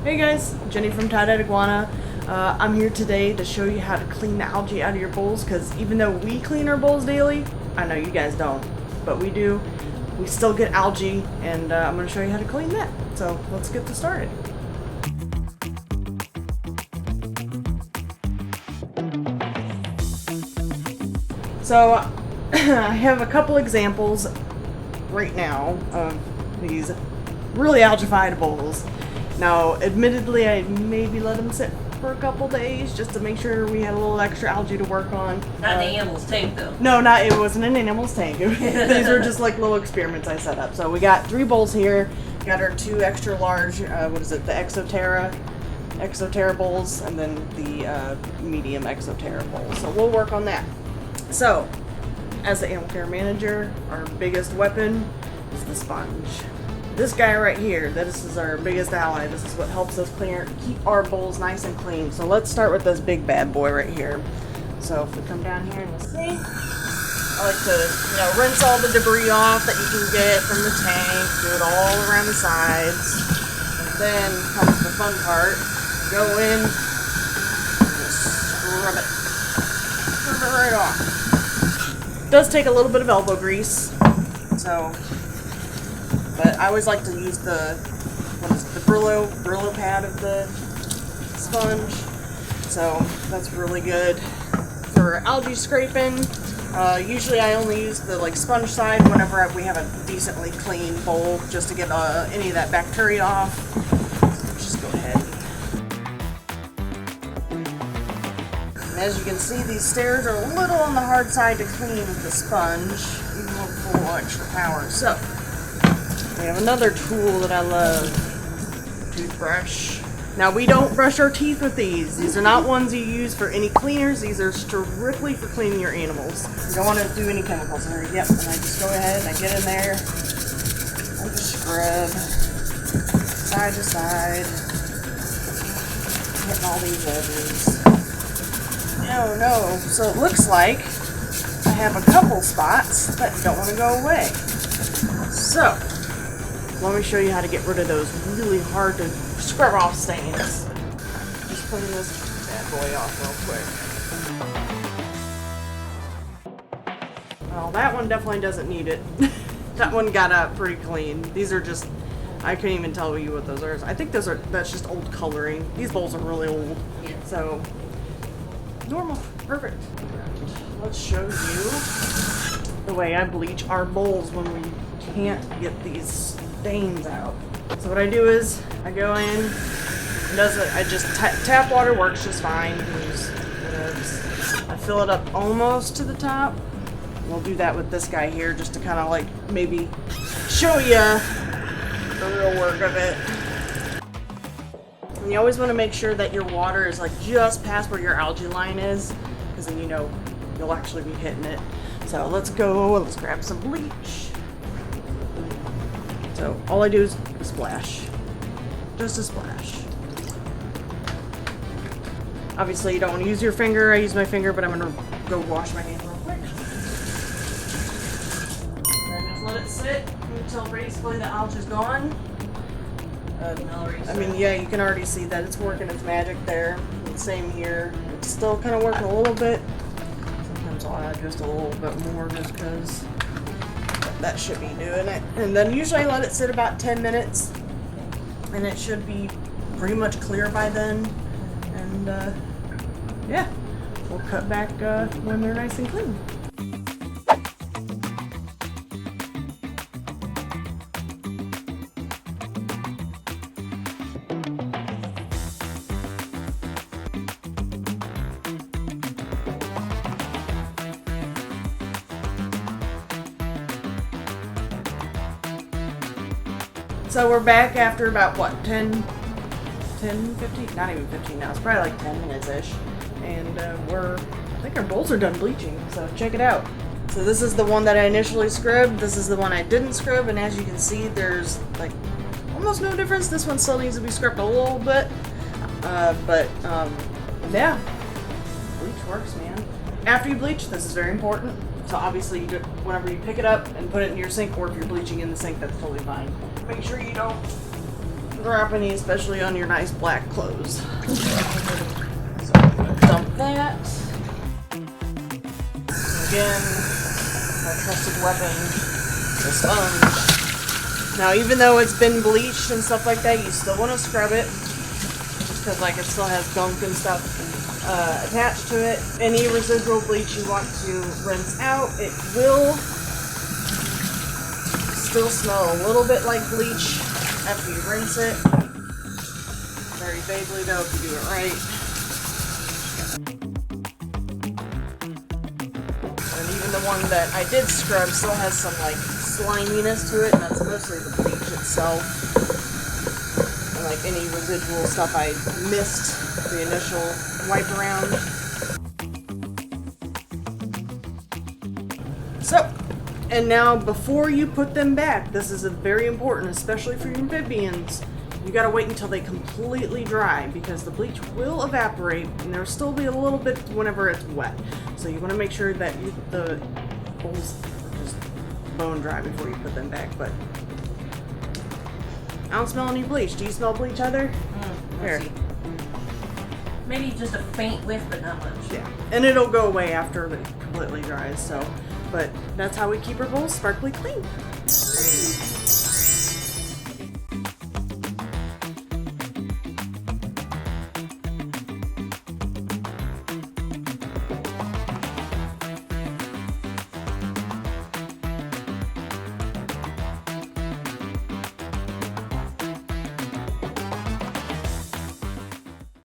Hey guys, Jenny from Tye-Dyed Iguana. I'm here today to show you how to clean the algae out of your bowls, because even though we clean our bowls daily, I know you guys don't, but we do. We still get algae, and I'm going to show you how to clean that. So let's get this started. So I have a couple examples right now of these really algified bowls. Now, admittedly, I maybe let them sit for a couple days just to make sure we had a little extra algae to work on. Not in the animal's tank, though. No, it wasn't an animal's tank. These were just like little experiments I set up. So we got 3 bowls here. We got our 2 extra large, the Exoterra bowls, and then the medium Exoterra bowls. So we'll work on that. So, as the animal care manager, our biggest weapon is the sponge. This guy right here, this is our biggest ally. This is what helps us keep our bowls nice and clean. So let's start with this big bad boy right here. So if we come down here in the sink, I like to, rinse all the debris off that you can get from the tank, do it all around the sides. And then comes the fun part. Go in and just scrub it. Scrub it right off. It does take a little bit of elbow grease, but I always like to use the Brillo pad of the sponge. So that's really good for algae scraping. Usually I only use the sponge side whenever we have a decently clean bowl, just to get any of that bacteria off. Just go ahead. And as you can see, these stairs are a little on the hard side to clean with the sponge, even with full extra power. So we have another tool that I love, toothbrush. Now, we don't brush our teeth with these. These are not ones you use for any cleaners. These are strictly for cleaning your animals. You don't want to do any chemicals in there. Yep, and I just go ahead and I get in there and just scrub side to side, hitting all these edges. No. So it looks like I have a couple spots that don't want to go away. So let me show you how to get rid of those really hard to scrub off stains. Just clean this bad boy off real quick. Well, that one definitely doesn't need it. That one got out pretty clean. These are just, I couldn't even tell you what those are. I think that's just old coloring. These bowls are really old. Yeah. So, normal, perfect. Let's show you the way I bleach our bowls when we can't get these stains out. So what I do is I go in, I just tap water works just fine. I fill it up almost to the top. We'll do that with this guy here just to kind of maybe show you the real work of it. And you always want to make sure that your water is just past where your algae line is, because then you'll actually be hitting it. So let's grab some bleach. So all I do is a splash. Just a splash. Obviously you don't want to use your finger. I use my finger, but I'm going to go wash my hands real quick. And just let it sit until basically the algae is gone. You can already see that it's working its magic there. Same here. It's still kind of working a little bit. Sometimes I'll add just a little bit more just because that should be doing it. And then usually I let it sit about 10 minutes and it should be pretty much clear by then. And yeah, we'll cut back when they're nice and clean. So we're back after about 10, 15, not even 15 now, it's probably 10 minutes-ish. And I think our bowls are done bleaching, so check it out. So this is the one that I initially scrubbed, this is the one I didn't scrub, and as you can see, there's almost no difference. This one still needs to be scrubbed a little bit, yeah, bleach works, man. After you bleach, this is very important. So obviously, whenever you pick it up and put it in your sink, or if you're bleaching in the sink, that's totally fine. Make sure you don't drop any, especially on your nice black clothes. So I'm gonna dump that. Again, our trusted weapon, the sponge. Now, even though it's been bleached and stuff like that, you still want to scrub it, just because like it still has gunk and stuff attached to it. Any residual bleach you want to rinse out, it will still smell a little bit like bleach after you rinse it. Very vaguely though, if you do it right. And even the one that I did scrub still has some like sliminess to it, and that's mostly the bleach itself. And like any residual stuff I missed the initial wipe around. So, and now before you put them back, this is very important, especially for your amphibians. You gotta wait until they completely dry, because the bleach will evaporate and there'll still be a little bit whenever it's wet. So you want to make sure that the bowls are just bone dry before you put them back. But I don't smell any bleach. Do you smell bleach, Heather? Here. See. Maybe just a faint whiff, but not much. Yeah, and it'll go away after it completely dries. So, but that's how we keep our bowls sparkly clean.